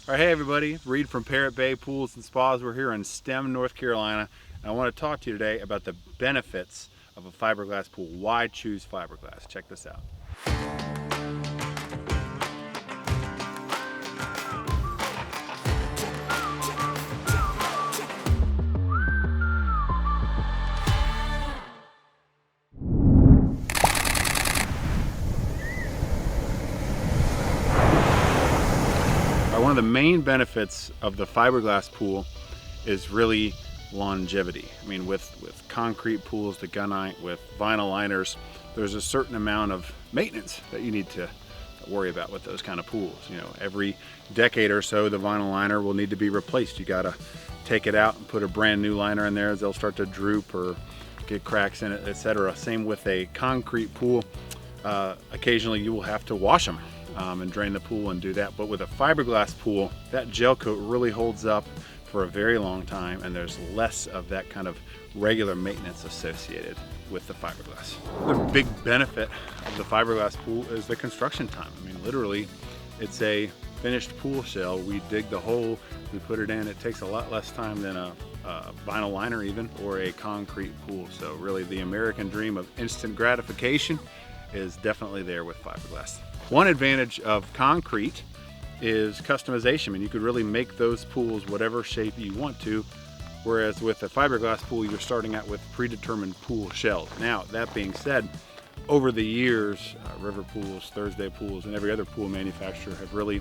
All right, hey everybody, Reed from Parrot Bay Pools and Spas. We're here in Stem, North Carolina, and I want to talk to you today about the benefits of a fiberglass pool. Why choose fiberglass? Check this out. One of the main benefits of the fiberglass pool is really longevity. I mean, with concrete pools, the gunite, with vinyl liners, there's a certain amount of maintenance that you need to worry about with those kind of pools. You know, every decade or so, the vinyl liner will need to be replaced. You gotta take it out and put a brand new liner in there. They'll start to droop or get cracks in it, etc. Same with a concrete pool. Occasionally you will have to wash them and drain the pool and do that. But with a fiberglass pool, that gel coat really holds up for a very long time, and there's less of that kind of regular maintenance associated with the fiberglass. The big benefit of the fiberglass pool is the construction time. I mean, literally, it's a finished pool shell. We dig the hole, we put it in. It takes a lot less time than a vinyl liner even, or a concrete pool. So really the American dream of instant gratification is definitely there with fiberglass. One advantage of concrete is customization. I mean, you could really make those pools whatever shape you want to, whereas with a fiberglass pool, you're starting out with predetermined pool shells. Now, that being said, over the years, River Pools, Thursday Pools, and every other pool manufacturer have really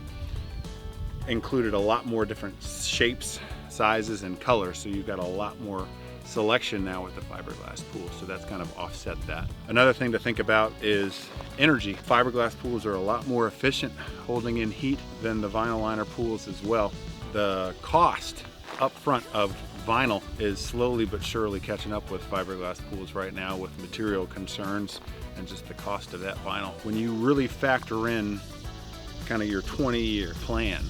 included a lot more different shapes, sizes, and colors, so you've got a lot more selection now with the fiberglass pool, so that's kind of offset that. Another thing to think about is energy. Fiberglass pools are a lot more efficient holding in heat than the vinyl liner pools as well. The cost up front of vinyl is slowly but surely catching up with fiberglass pools right now with material concerns and just the cost of that vinyl. When you really factor in kind of your 20-year plan,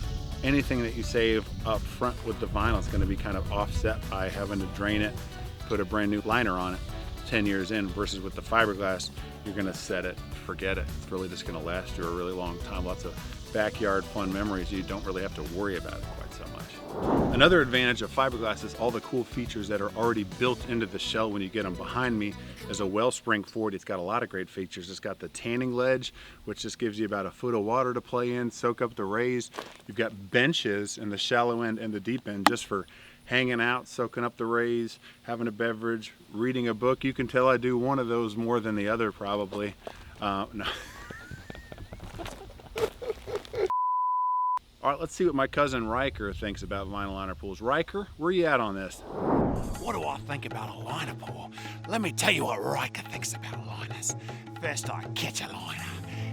anything that you save up front with the vinyl is going to be kind of offset by having to drain it, put a brand new liner on it 10 years in, versus with the fiberglass, you're going to set it, forget it. It's really just going to last you a really long time. Lots of backyard fun memories. You don't really have to worry about it quite so much. Another advantage of fiberglass is all the cool features that are already built into the shell when you get them. Behind me is a wellspring for it. It's got a lot of great features. It's got the tanning ledge, which just gives you about a foot of water to play in, soak up the rays. You've got benches in the shallow end and the deep end just for hanging out, soaking up the rays, having a beverage, reading a book. You can tell I do one of those more than the other probably. No. All right, let's see what my cousin Riker thinks about vinyl liner pools. Riker, where you at on this? What do I think about a liner pool? Let me tell you what Riker thinks about liners. First I catch a liner,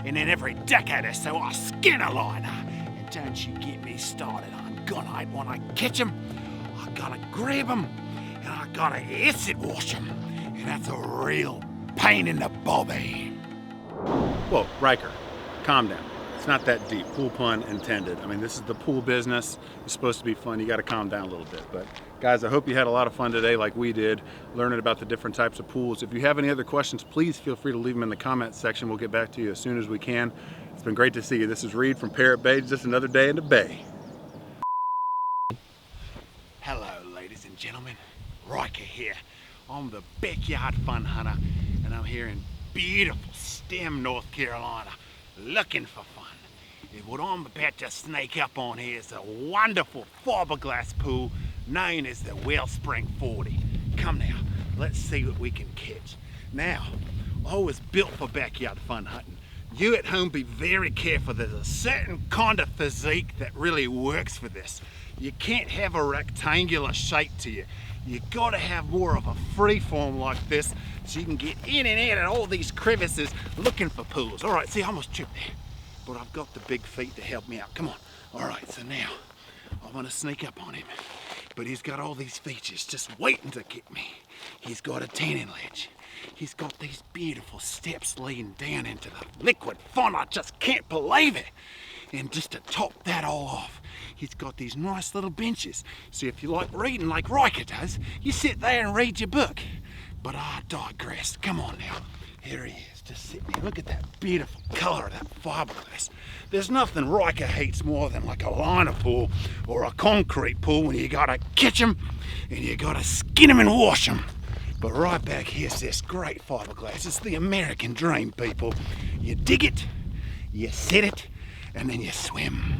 and then every decade or so I skin a liner. And don't you get me started on gunite. When I catch them, I gotta grab them, and I gotta acid wash them. And that's a real pain in the bobby. Whoa, Riker, calm down. It's not that deep, pool pun intended. I mean, this is the pool business. It's supposed to be fun. You got to calm down a little bit. But guys, I hope you had a lot of fun today like we did, learning about the different types of pools. If you have any other questions, please feel free to leave them in the comments section. We'll get back to you as soon as we can. It's been great to see you. This is Reed from Parrot Bay, just another day in the bay. Hello, ladies and gentlemen. Riker here. I'm the backyard fun hunter, and I'm here in beautiful Stem, North Carolina, looking for fun. And what I'm about to snake up on here is a wonderful fiberglass pool known as the Wellspring 40. Come now, let's see what we can catch. Now, I was built for backyard fun hunting. You at home be very careful. There's a certain kind of physique that really works for this. You can't have a rectangular shape to you. You gotta have more of a free form like this so you can get in and out of all these crevices looking for pools. All right, see, I almost tripped there, but I've got the big feet to help me out. Come on. All right, so now I want to sneak up on him, but he's got all these features just waiting to get me. He's got a tanning ledge. He's got these beautiful steps leading down into the liquid fun. I just can't believe it. And just to top that all off, he's got these nice little benches. So if you like reading like Riker does, you sit there and read your book. But I digress. Come on now. Here he is. Just sit there, look at that beautiful color of that fiberglass. There's nothing Riker hates more than like a liner pool or a concrete pool when you gotta catch them and you gotta skin them and wash them. But right back here's this great fiberglass. It's the American dream, people. You dig it, you set it, and then you swim.